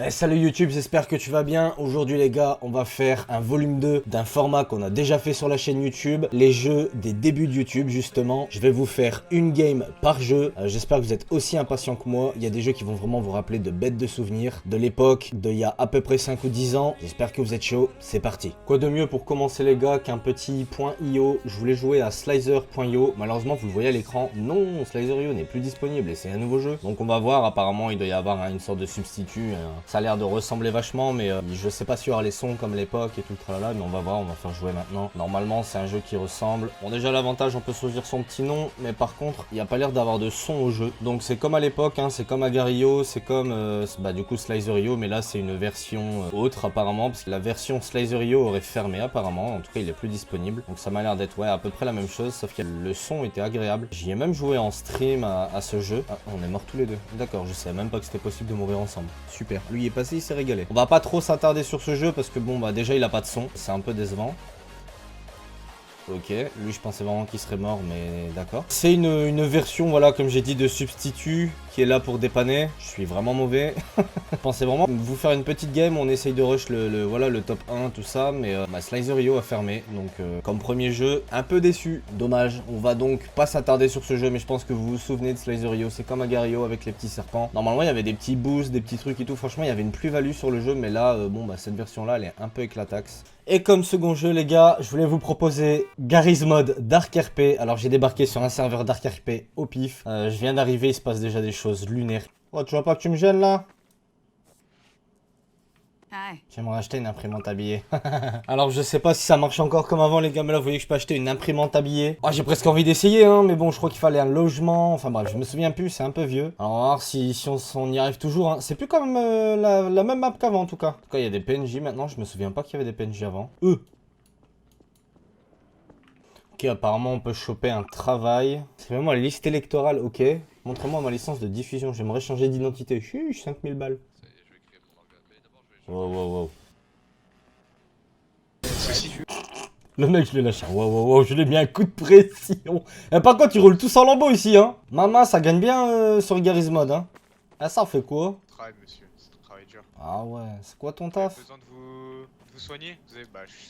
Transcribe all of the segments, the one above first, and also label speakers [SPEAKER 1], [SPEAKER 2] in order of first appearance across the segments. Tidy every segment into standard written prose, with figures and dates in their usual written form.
[SPEAKER 1] Salut YouTube, j'espère que tu vas bien. Aujourd'hui les gars, on va faire un volume 2 d'un format qu'on a déjà fait sur la chaîne YouTube. Les jeux des débuts de YouTube justement. Je vais vous faire une game par jeu. J'espère que vous êtes aussi impatients que moi. Il y a des jeux qui vont vraiment vous rappeler de bêtes de souvenirs. De l'époque, d'il y a à peu près 5 ou 10 ans. J'espère que vous êtes chaud, c'est parti. Quoi de mieux pour commencer les gars qu'un petit .io. Je voulais jouer à Slizer.io. Malheureusement vous le voyez à l'écran. Non, Slizer.io n'est plus disponible et c'est un nouveau jeu. Donc on va voir, apparemment il doit y avoir une sorte de substitut. Ça a l'air de ressembler vachement, mais je sais pas s'il y aura les sons comme l'époque et tout le tralala, mais on va voir, on va faire jouer maintenant. Normalement, c'est un jeu qui ressemble. Bon, déjà, l'avantage, on peut choisir son petit nom, mais par contre, il n'y a pas l'air d'avoir de son au jeu. Donc, c'est comme à l'époque, hein, c'est comme Agario, c'est comme, du coup, Slizer.io, mais là, c'est une version autre, apparemment, parce que la version Slizer.io aurait fermé, apparemment. En tout cas, il est plus disponible. Donc, ça m'a l'air d'être, ouais, à peu près la même chose, sauf que le son était agréable. J'y ai même joué en stream à ce jeu. Ah, on est morts tous les deux. D'accord, je savais même pas que c'était possible de mourir ensemble. Super. Lui, il est passé, il s'est régalé. On va pas trop s'attarder sur ce jeu parce que bon bah déjà il a pas de son, c'est un peu décevant. Ok, lui je pensais vraiment qu'il serait mort, mais d'accord. C'est une version, voilà, comme j'ai dit, de substitut qui est là pour dépanner. Je suis vraiment mauvais. Je pensais vraiment vous faire une petite game, on essaye de rush le top 1, tout ça, mais Slizer.io a fermé, donc comme premier jeu, un peu déçu. Dommage, on va donc pas s'attarder sur ce jeu, mais je pense que vous vous souvenez de Slizer.io, c'est comme Agario avec les petits serpents. Normalement il y avait des petits boosts, des petits trucs et tout, franchement il y avait une plus-value sur le jeu, mais là, cette version-là, elle est un peu éclataxe. Et comme second jeu les gars, je voulais vous proposer Garry's Mod Dark RP. Alors j'ai débarqué sur un serveur Dark RP au pif. Je viens d'arriver, il se passe déjà des choses lunaires. Oh, tu vois pas que tu me gênes là? J'aimerais acheter une imprimante à billets. Alors je sais pas si ça marche encore comme avant les gars, mais là vous voyez que je peux acheter une imprimante à billets. Oh, j'ai presque envie d'essayer hein, mais bon je crois qu'il fallait un logement. Enfin bref, je me souviens plus, c'est un peu vieux. Alors on va voir si on y arrive toujours. Hein. C'est plus comme la même map qu'avant en tout cas. En tout cas il y a des PNJ maintenant, je me souviens pas qu'il y avait des PNJ avant. Ok, apparemment on peut choper un travail. C'est vraiment la liste électorale, ok. Montre-moi ma licence de diffusion, j'aimerais changer d'identité. Chuch, 5000 balles. Wow, wow, wow. Le mec, je l'ai lâché. Wow, wow, wow, je l'ai mis un coup de pression. Et par contre, ils roulent tous en lambeau ici, hein. Maman, ça gagne bien sur Garry's Mod, hein. Ah, ça, on fait quoi?
[SPEAKER 2] Travail, monsieur, c'est un travail dur.
[SPEAKER 1] Ah ouais, c'est quoi ton
[SPEAKER 2] Vous avez
[SPEAKER 1] taf?
[SPEAKER 2] besoin de vous soigner?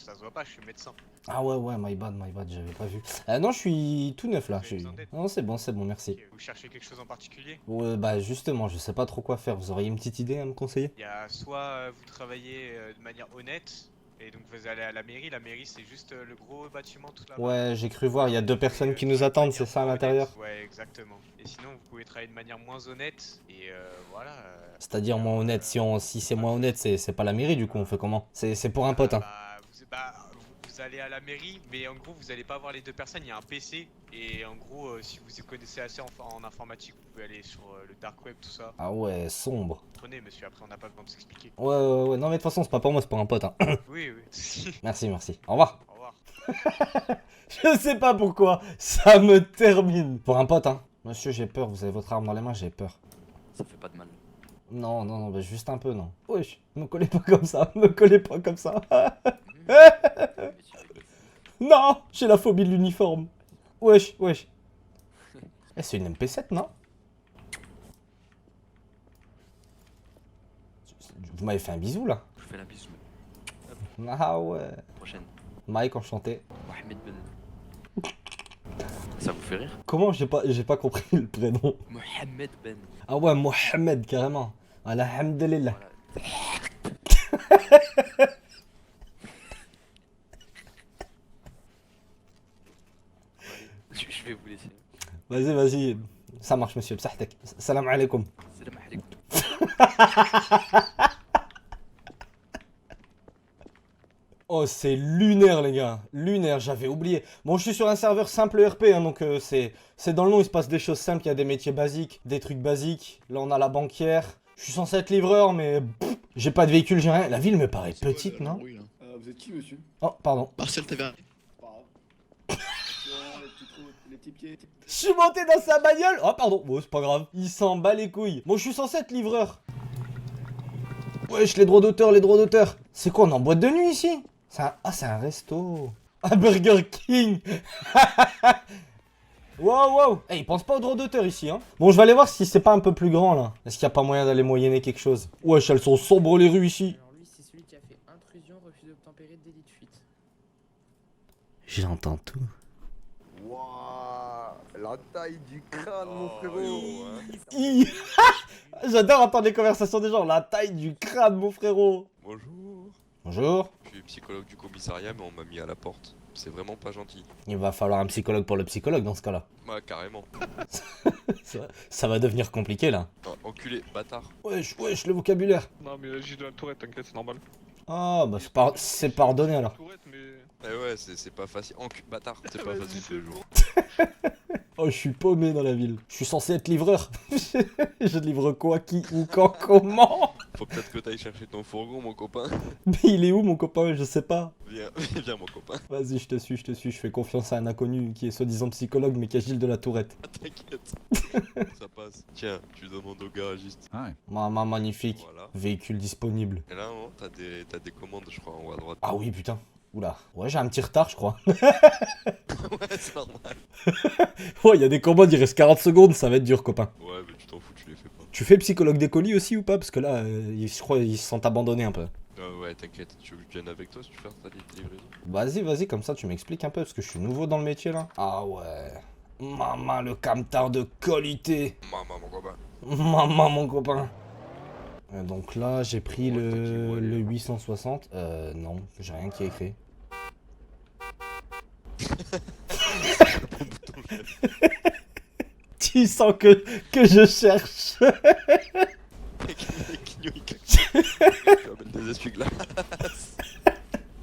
[SPEAKER 2] Ça se voit pas, je suis médecin.
[SPEAKER 1] Ah ouais, my bad, j'avais pas vu. Non, je suis tout neuf là.
[SPEAKER 2] Vous avez besoin d'aide?
[SPEAKER 1] Non, c'est bon, merci.
[SPEAKER 2] Ok, vous cherchez quelque chose en particulier?
[SPEAKER 1] Ouais, bah justement, je sais pas trop quoi faire. Vous auriez une petite idée à me conseiller?
[SPEAKER 2] Il y a soit vous travaillez de manière honnête, et donc vous allez à la mairie c'est juste le gros bâtiment tout là-bas.
[SPEAKER 1] Ouais, j'ai cru voir, il y a deux personnes qui nous
[SPEAKER 2] Travailler de
[SPEAKER 1] attendent,
[SPEAKER 2] manière
[SPEAKER 1] c'est ça à
[SPEAKER 2] moins
[SPEAKER 1] l'intérieur?
[SPEAKER 2] honnête. Ouais, exactement. Et sinon, vous pouvez travailler de manière moins honnête, et voilà.
[SPEAKER 1] C'est-à-dire moins honnête, si c'est moins honnête, c'est pas la mairie du coup, on fait comment? C'est pour un pote, hein.
[SPEAKER 2] Vous allez à la mairie, mais en gros vous allez pas voir les deux personnes, il y a un PC et en gros si vous y connaissez assez en informatique, vous pouvez aller sur le dark web, tout ça.
[SPEAKER 1] Ah ouais, sombre.
[SPEAKER 2] Prenez monsieur, après on n'a pas besoin de s'expliquer.
[SPEAKER 1] Ouais, non mais de toute façon, c'est pas pour moi, c'est pour un pote, hein.
[SPEAKER 2] Oui, oui.
[SPEAKER 1] Merci. Au revoir.
[SPEAKER 2] Au revoir.
[SPEAKER 1] Je sais pas pourquoi, ça me termine. Pour un pote, hein. Monsieur, j'ai peur, vous avez votre arme dans les mains, j'ai peur.
[SPEAKER 3] Ça fait pas de mal.
[SPEAKER 1] Non, bah juste un peu, non. Wesh, me collez pas comme ça, me collez pas comme ça. Non, j'ai la phobie de l'uniforme. Wesh. C'est une MP7, non? Vous m'avez fait un bisou, là?
[SPEAKER 3] Je fais la bise.
[SPEAKER 1] Ah ouais.
[SPEAKER 3] Prochaine.
[SPEAKER 1] Mike, enchanté.
[SPEAKER 3] Mohamed Ben. Ça vous fait rire?
[SPEAKER 1] Comment j'ai pas compris le prénom?
[SPEAKER 3] Mohamed Ben.
[SPEAKER 1] Ah ouais, Mohamed, carrément. Alhamdulillah.
[SPEAKER 3] Voilà. Je vais vous laisser.
[SPEAKER 1] Vas-y. Ça marche, monsieur. Bsahtek. Salam alaikum.
[SPEAKER 3] Salam alaikum.
[SPEAKER 1] Oh, c'est lunaire, les gars. Lunaire, j'avais oublié. Bon, je suis sur un serveur simple RP, hein, donc c'est dans le nom, il se passe des choses simples. Il y a des métiers basiques, des trucs basiques. Là, on a la banquière. Je suis censé être livreur, mais j'ai pas de véhicule, j'ai rien. La ville me paraît petite, non?
[SPEAKER 4] Vous êtes qui, monsieur?
[SPEAKER 1] Oh, pardon.
[SPEAKER 4] Marcel Taverne. Les petits pieds.
[SPEAKER 1] Je suis monté dans sa bagnole. Oh, pardon. Bon, c'est pas grave. Il s'en bat les couilles. Bon, je suis censé être livreur. Wesh, les droits d'auteur. C'est quoi, on est en boîte de nuit ici? C'est un resto. Un Burger King. Wow, wow. Eh, il pense pas aux droits d'auteur ici, hein. Bon, je vais aller voir si c'est pas un peu plus grand, là. Est-ce qu'il y a pas moyen d'aller moyenner quelque chose? Wesh, elles sont sombres les rues ici.
[SPEAKER 5] Alors lui, c'est celui qui a fait intrusion, refus d'obtempérer, délit de fuite.
[SPEAKER 1] J'entends tout.
[SPEAKER 3] Waouh, la taille du crâne, mon frérot.
[SPEAKER 1] Hi. J'adore entendre les conversations des gens. La taille du crâne, mon frérot.
[SPEAKER 6] Bonjour,
[SPEAKER 1] Bonjour.
[SPEAKER 6] je suis psychologue du commissariat, mais on m'a mis à la porte. C'est vraiment pas gentil.
[SPEAKER 1] Il va falloir un psychologue pour le psychologue dans ce cas-là.
[SPEAKER 6] Bah, carrément.
[SPEAKER 1] Ça va devenir compliqué, là.
[SPEAKER 6] Ah, enculé, bâtard.
[SPEAKER 1] Wesh, wesh, le vocabulaire.
[SPEAKER 7] Non mais j'ai de la tourette, t'inquiète, c'est normal.
[SPEAKER 1] Ah, bah c'est pardonné, alors.
[SPEAKER 7] Tourette, mais...
[SPEAKER 6] Eh ouais, c'est pas facile. Bâtard, c'est pas
[SPEAKER 7] Vas-y,
[SPEAKER 6] facile tous les jours.
[SPEAKER 1] Oh, je suis paumé dans la ville. Je suis censé être livreur. Je livre quoi, qui, où, quand, comment?
[SPEAKER 6] Faut peut-être que t'ailles chercher ton fourgon, mon copain.
[SPEAKER 1] Mais il est où, mon copain? Je sais pas.
[SPEAKER 6] Viens, viens, mon copain.
[SPEAKER 1] Vas-y, je te suis, je te suis. Je fais confiance à un inconnu qui est soi-disant psychologue, mais qui a Gilles de la Tourette.
[SPEAKER 6] Ah, t'inquiète. Ça passe. Tiens, tu demandes au garagiste.
[SPEAKER 1] Maman, magnifique.
[SPEAKER 6] Voilà.
[SPEAKER 1] Véhicule disponible.
[SPEAKER 6] Et là, hein, t'as des commandes, je crois, en haut à droite.
[SPEAKER 1] Ah oui, putain. Oula. Ouais, j'ai un petit retard, je crois.
[SPEAKER 6] Ouais, c'est normal.
[SPEAKER 1] Ouais, il y a des commandes, il reste 40 secondes, ça va être dur, copain.
[SPEAKER 6] Ouais, mais tu t'en fous, tu les fais pas.
[SPEAKER 1] Tu fais psychologue des colis aussi ou pas? Parce que là, je crois qu'ils se sentent abandonnés un peu.
[SPEAKER 6] Ouais, t'inquiète, tu veux que je vienne avec toi si tu veux faire ta livraison?
[SPEAKER 1] Vas-y, vas-y, comme ça tu m'expliques un peu, parce que je suis nouveau dans le métier là. Ah ouais. Maman, le camtar de qualité.
[SPEAKER 6] Maman, mon copain.
[SPEAKER 1] Maman, mon copain. Donc là, j'ai pris
[SPEAKER 6] Ouais, t'as qui, moi,
[SPEAKER 1] le 860. Non, j'ai rien qui est écrit. Tu sens que je cherche.
[SPEAKER 6] Tu vas mettre des essuie-glaces.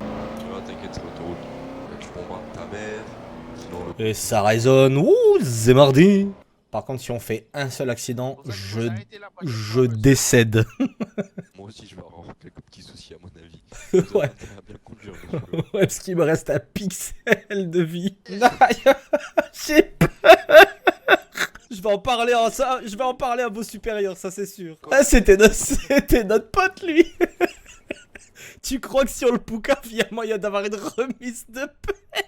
[SPEAKER 6] Ah, t'inquiète, c'est l'autoroute. Tu bombardes ta mère. Sinon, le...
[SPEAKER 1] Et ça résonne. Ouh, c'est mardi. Par contre, si on fait un seul accident, je décède.
[SPEAKER 6] Moi aussi, je vais avoir quelques petits soucis, à mon avis.
[SPEAKER 1] Ouais.
[SPEAKER 6] T'as à bien conduire, monsieur.
[SPEAKER 1] Ouais, parce qu'il me reste un pixel de vie. J'ai peur. Je vais en parler je vais en parler à vos supérieurs, ça c'est sûr. Ah, c'était notre pote, lui. Tu crois que sur le Poucaf, il y a moyen d'avoir une remise de peine?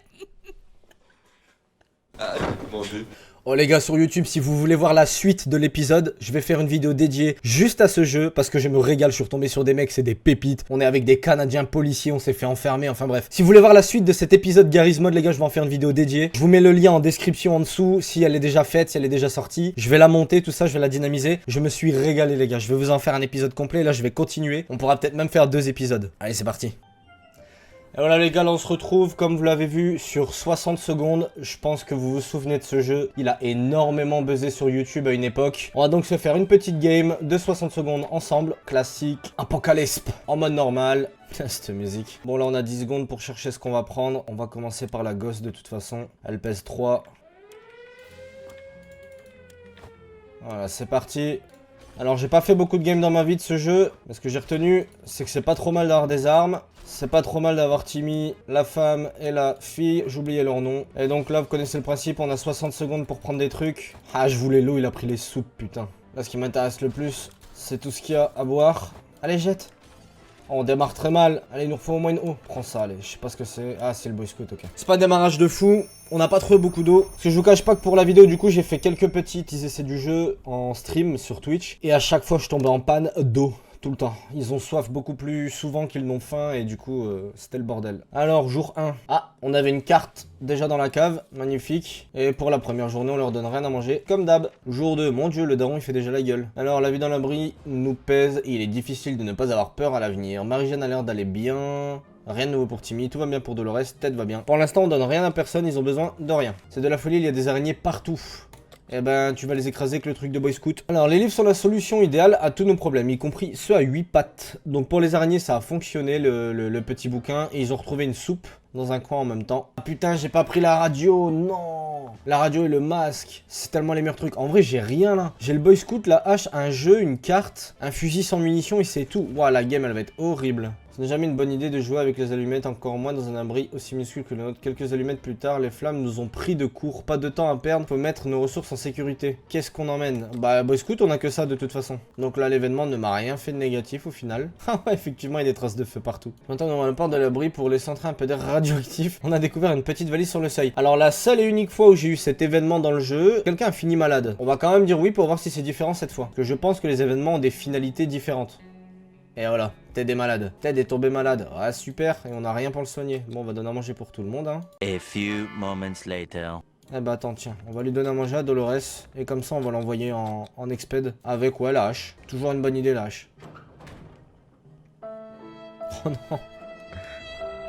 [SPEAKER 6] Ah, demandez.
[SPEAKER 1] Oh les gars, sur YouTube, si vous voulez voir la suite de l'épisode, je vais faire une vidéo dédiée juste à ce jeu parce que je me régale, je suis retombé sur des mecs, c'est des pépites. On est avec des Canadiens policiers, on s'est fait enfermer, enfin bref. Si vous voulez voir la suite de cet épisode Garry's Mod, les gars, je vais en faire une vidéo dédiée. Je vous mets le lien en description en dessous, si elle est déjà faite, si elle est déjà sortie. Je vais la monter, tout ça, je vais la dynamiser. Je me suis régalé les gars, je vais vous en faire un épisode complet, là je vais continuer. On pourra peut-être même faire 2 épisodes. Allez, c'est parti. Et voilà les gars, là on se retrouve, comme vous l'avez vu, sur 60 secondes. Je pense que vous vous souvenez de ce jeu. Il a énormément buzzé sur YouTube à une époque. On va donc se faire une petite game de 60 secondes ensemble. Classique, Apocalypse, en mode normal. Cette musique. Bon là on a 10 secondes pour chercher ce qu'on va prendre. On va commencer par la gosse de toute façon. Elle pèse 3. Voilà, c'est parti. Alors j'ai pas fait beaucoup de games dans ma vie de ce jeu. Mais ce que j'ai retenu, c'est que c'est pas trop mal d'avoir des armes. C'est pas trop mal d'avoir Timmy, la femme et la fille, j'oubliais leur nom. Et donc là, vous connaissez le principe, on a 60 secondes pour prendre des trucs. Ah, je voulais l'eau, il a pris les soupes, putain. Là, ce qui m'intéresse le plus, c'est tout ce qu'il y a à boire. Allez, jette. Oh, on démarre très mal. Allez, il nous faut au moins une eau. Prends ça, allez, je sais pas ce que c'est. Ah, c'est le Boy Scout, ok. C'est pas un démarrage de fou. On n'a pas trouvé beaucoup d'eau. Parce que je vous cache pas que pour la vidéo, du coup, j'ai fait quelques petits essais du jeu en stream sur Twitch. Et à chaque fois, je tombais en panne d'eau. Tout le temps. Ils ont soif beaucoup plus souvent qu'ils n'ont faim et du coup, c'était le bordel. Alors, jour 1. Ah, on avait une carte déjà dans la cave. Magnifique. Et pour la première journée, on leur donne rien à manger. Comme d'hab. Jour 2. Mon dieu, le daron, il fait déjà la gueule. Alors, la vie dans l'abri nous pèse et il est difficile de ne pas avoir peur à l'avenir. Marie-Jeanne a l'air d'aller bien. Rien de nouveau pour Timmy, tout va bien pour Dolores, tête va bien. Pour l'instant, on donne rien à personne, ils ont besoin de rien. C'est de la folie, il y a des araignées partout. Eh ben, tu vas les écraser avec le truc de Boy Scout. Alors, les livres sont la solution idéale à tous nos problèmes, y compris ceux à 8 pattes. Donc, pour les araignées, ça a fonctionné, le petit bouquin. Et ils ont retrouvé une soupe dans un coin en même temps. Ah putain, j'ai pas pris la radio, non. La radio et le masque, c'est tellement les meilleurs trucs. En vrai, j'ai rien là. J'ai le Boy Scout, la hache, un jeu, une carte, un fusil sans munitions et c'est tout. Ouah, la game, elle va être horrible. Ce n'est jamais une bonne idée de jouer avec les allumettes, encore moins dans un abri aussi minuscule que le nôtre. Quelques allumettes plus tard, les flammes nous ont pris de court. Pas de temps à perdre, faut mettre nos ressources en sécurité. Qu'est-ce qu'on emmène? Bah, Boy Scout, on a que ça de toute façon. Donc là, l'événement ne m'a rien fait de négatif au final. Ah ouais, effectivement, il y a des traces de feu partout. Maintenant, on va le port de l'abri pour laisser entrer un peu d'air radioactif. On a découvert une petite valise sur le seuil. Alors, la seule et unique fois où j'ai eu cet événement dans le jeu, quelqu'un a fini malade. On va quand même dire oui pour voir si c'est différent cette fois. Que je pense que les événements ont des finalités différentes. Et voilà, Ted est malade. Ted est tombé malade. Ah super, et on a rien pour le soigner. Bon, on va donner à manger pour tout le monde, hein.
[SPEAKER 8] A few moments later.
[SPEAKER 1] Eh bah attends, tiens, on va lui donner à manger à Dolores. Et comme ça, on va l'envoyer en exped avec, ouais, la hache. Toujours une bonne idée, la hache. Oh non.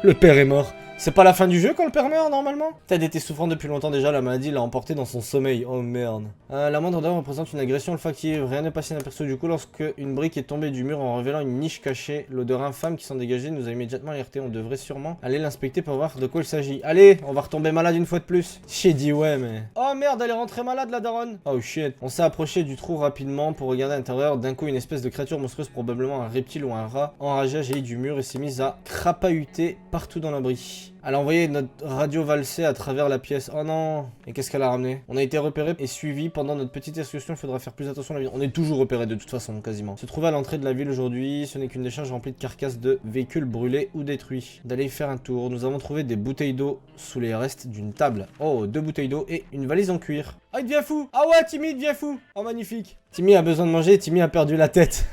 [SPEAKER 1] Le père est mort. C'est pas la fin du jeu quand le père meurt normalement? Ted était souffrant depuis longtemps déjà, la maladie l'a emporté dans son sommeil. Oh merde. La moindre d'heure représente une agression olfactive. Rien n'est passé inaperçu du coup lorsque une brique est tombée du mur en révélant une niche cachée. L'odeur infâme qui s'en dégageait nous a immédiatement alerté. On devrait sûrement aller l'inspecter pour voir de quoi il s'agit. Allez, on va retomber malade une fois de plus. J'ai dit ouais mais... Oh merde, elle est rentrée malade la daronne. Oh shit. On s'est approché du trou rapidement pour regarder à l'intérieur. D'un coup une espèce de créature monstrueuse, probablement un reptile ou un rat, enragé a jailli du mur et s'est mise à crapahuter partout dans l'abri. Elle a envoyé notre radio valser à travers la pièce. Oh non. Et qu'est-ce qu'elle a ramené? On a été repéré et suivi pendant notre petite excursion. Il faudra faire plus attention à la ville. On est toujours repéré de toute façon, quasiment. Se trouver à l'entrée de la ville aujourd'hui, ce n'est qu'une décharge remplie de carcasses de véhicules brûlés ou détruits. D'aller y faire un tour. Nous avons trouvé des bouteilles d'eau sous les restes d'une table. Oh, 2 bouteilles d'eau et une valise en cuir. Ah, il devient fou. Ah ouais, Timmy, il devient fou. Oh, magnifique. Timmy a besoin de manger. Timmy a perdu la tête.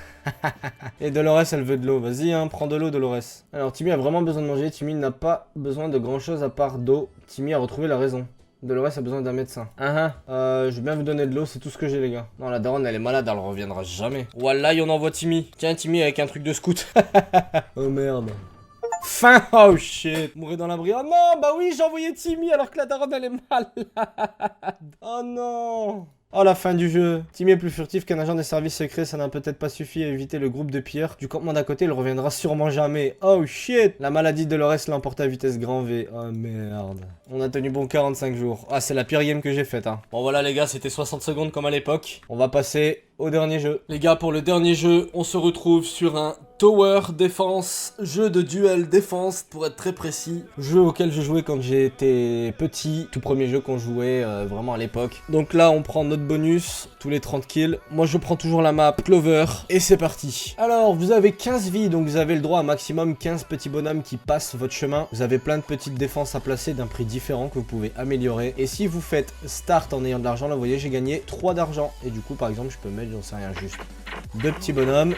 [SPEAKER 1] Et Dolores, elle veut de l'eau. Vas-y, hein, prends de l'eau, Dolores. Alors, Timmy a vraiment besoin de manger. Timmy n'a pas besoin de grand chose à part d'eau. Timmy a retrouvé la raison. Dolores a besoin d'un médecin. Je vais bien vous donner de l'eau, c'est tout ce que j'ai, les gars. Non, la daronne, elle est malade, elle reviendra jamais. Wallah, on envoie Timmy. Tiens, Timmy avec un truc de scout. Oh merde. Fin. Oh shit. Mourir dans l'abri. Oh non, bah oui, j'ai envoyé Timmy alors que la daronne, elle est malade. Oh non. Oh la fin du jeu. Timmy est plus furtif qu'un agent des services secrets, ça n'a peut-être pas suffi à éviter le groupe de pilleurs du campement d'à côté, il reviendra sûrement jamais. Oh shit. La maladie de Dolores l'emporte à vitesse grand V. Oh merde. On a tenu bon 45 jours. Ah c'est la pire game que j'ai faite hein. Bon voilà les gars, c'était 60 secondes comme à l'époque. On va passer au dernier jeu. Les gars, pour le dernier jeu, on se retrouve sur un Tower Defense, jeu de duel défense pour être très précis. Jeu auquel je jouais quand j'étais petit, tout premier jeu qu'on jouait vraiment à l'époque. Donc là on prend notre bonus, tous les 30 kills. Moi je prends toujours la map Clover et c'est parti. Alors vous avez 15 vies, donc vous avez le droit à maximum 15 petits bonhommes qui passent votre chemin. Vous avez plein de petites défenses à placer d'un prix différent que vous pouvez améliorer. Et si vous faites start en ayant de l'argent, là vous voyez j'ai gagné 3 d'argent. Et du coup par exemple je peux mettre, j'en sais rien, juste 2 petits bonhommes.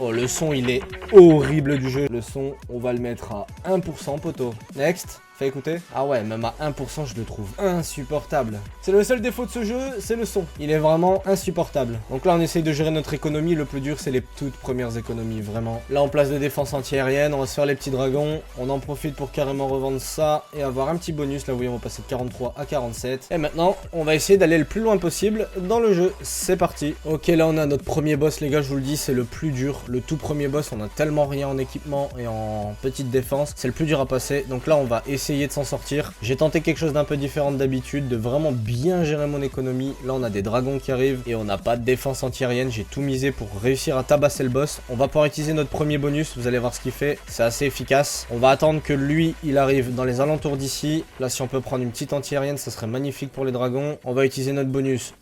[SPEAKER 1] Oh, le son, il est horrible du jeu. Le son, on va le mettre à 1%, poteau. Next. Fais écouter. Ah ouais, même à 1%, je le trouve insupportable. C'est le seul défaut de ce jeu, c'est le son. Il est vraiment insupportable. Donc là, on essaye de gérer notre économie. Le plus dur, c'est les toutes premières économies, vraiment. Là, on place des défenses anti-aériennes. On va se faire les petits dragons. On en profite pour carrément revendre ça et avoir un petit bonus. Là, vous voyez, on va passer de 43 à 47. Et maintenant, on va essayer d'aller le plus loin possible dans le jeu. C'est parti. Ok, là, on a notre premier boss, les gars. Je vous le dis, c'est le plus dur. Le tout premier boss, on a tellement rien en équipement et en petite défense. C'est le plus dur à passer. Donc là, on va essayer de s'en sortir. J'ai tenté quelque chose d'un peu différent d'habitude, de vraiment bien gérer mon économie. Là on a des dragons qui arrivent et on n'a pas de défense anti-aérienne. J'ai tout misé pour réussir à tabasser le boss. On va pouvoir utiliser notre premier bonus, vous allez voir ce qu'il fait, c'est assez efficace. On va attendre que lui il arrive dans les alentours d'ici. Là si on peut prendre une petite anti-aérienne, ça serait magnifique pour les dragons. On va utiliser notre bonus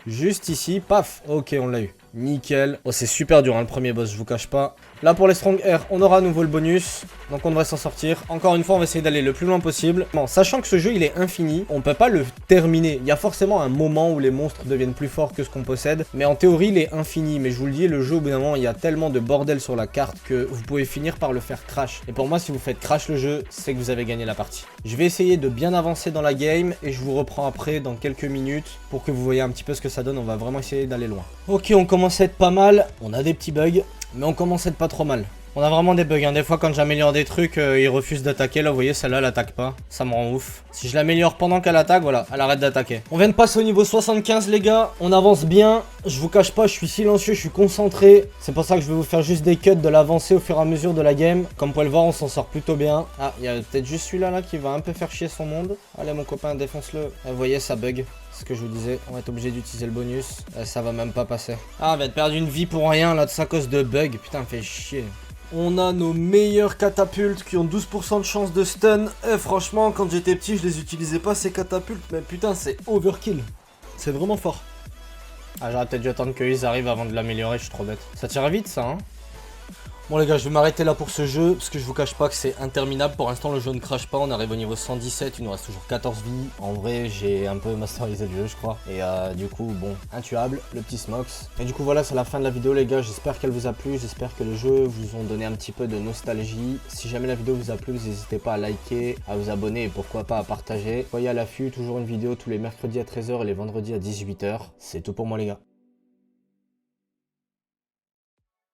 [SPEAKER 1] juste ici, paf, ok on l'a eu. Nickel. Oh c'est super dur hein, le premier boss, je vous cache pas. Là pour les Strong Air, on aura à nouveau le bonus. Donc on devrait s'en sortir. Encore une fois, on va essayer d'aller le plus loin possible. Bon, sachant que ce jeu il est infini, on peut pas le terminer. Il y a forcément un moment où les monstres deviennent plus forts que ce qu'on possède. Mais en théorie, il est infini. Mais je vous le dis, le jeu au bout d'un moment, il y a tellement de bordel sur la carte que vous pouvez finir par le faire crash. Et pour moi, si vous faites crash le jeu, c'est que vous avez gagné la partie. Je vais essayer de bien avancer dans la game et je vous reprends après dans quelques minutes pour que vous voyez un petit peu ce que ça donne. On va vraiment essayer d'aller loin. Ok, on commence à être pas mal. On a des petits bugs. Mais on commence à être pas trop mal. On a vraiment des bugs, hein. Des fois quand j'améliore des trucs, ils refusent d'attaquer. Là vous voyez, celle-là elle attaque pas. Ça me rend ouf. Si je l'améliore pendant qu'elle attaque, voilà, elle arrête d'attaquer. On vient de passer au niveau 75 les gars. On avance bien. Je vous cache pas, je suis silencieux, je suis concentré. C'est pour ça que je vais vous faire juste des cuts de l'avancée au fur et à mesure de la game. Comme vous pouvez le voir, on s'en sort plutôt bien. Ah, il y a peut-être juste celui-là là qui va un peu faire chier son monde. Allez mon copain, défonce-le. Vous voyez, ça bug. Ce que je vous disais, on va être obligé d'utiliser le bonus. Ça va même pas passer. Ah, on va te perdre une vie pour rien là, de ça à cause de bugs. Putain, me fait chier. On a nos meilleures catapultes qui ont 12% de chance de stun. Et franchement, quand j'étais petit, je les utilisais pas ces catapultes. Mais putain, c'est overkill. C'est vraiment fort. Ah, j'aurais peut-être dû attendre qu'ils arrivent avant de l'améliorer, je suis trop bête. Ça tire vite, ça, hein. Bon les gars, je vais m'arrêter là pour ce jeu, parce que je vous cache pas que c'est interminable. Pour l'instant, le jeu ne crache pas, on arrive au niveau 117, il nous reste toujours 14 vies. En vrai, j'ai un peu masterisé le jeu, je crois. Et du coup, bon, intuable, le petit Smox. Et du coup, voilà, c'est la fin de la vidéo les gars, j'espère qu'elle vous a plu, j'espère que le jeu vous ont donné un petit peu de nostalgie. Si jamais la vidéo vous a plu, n'hésitez pas à liker, à vous abonner et pourquoi pas à partager. Soyez à l'affût, toujours une vidéo tous les mercredis à 13h et les vendredis à 18h. C'est tout pour moi les gars.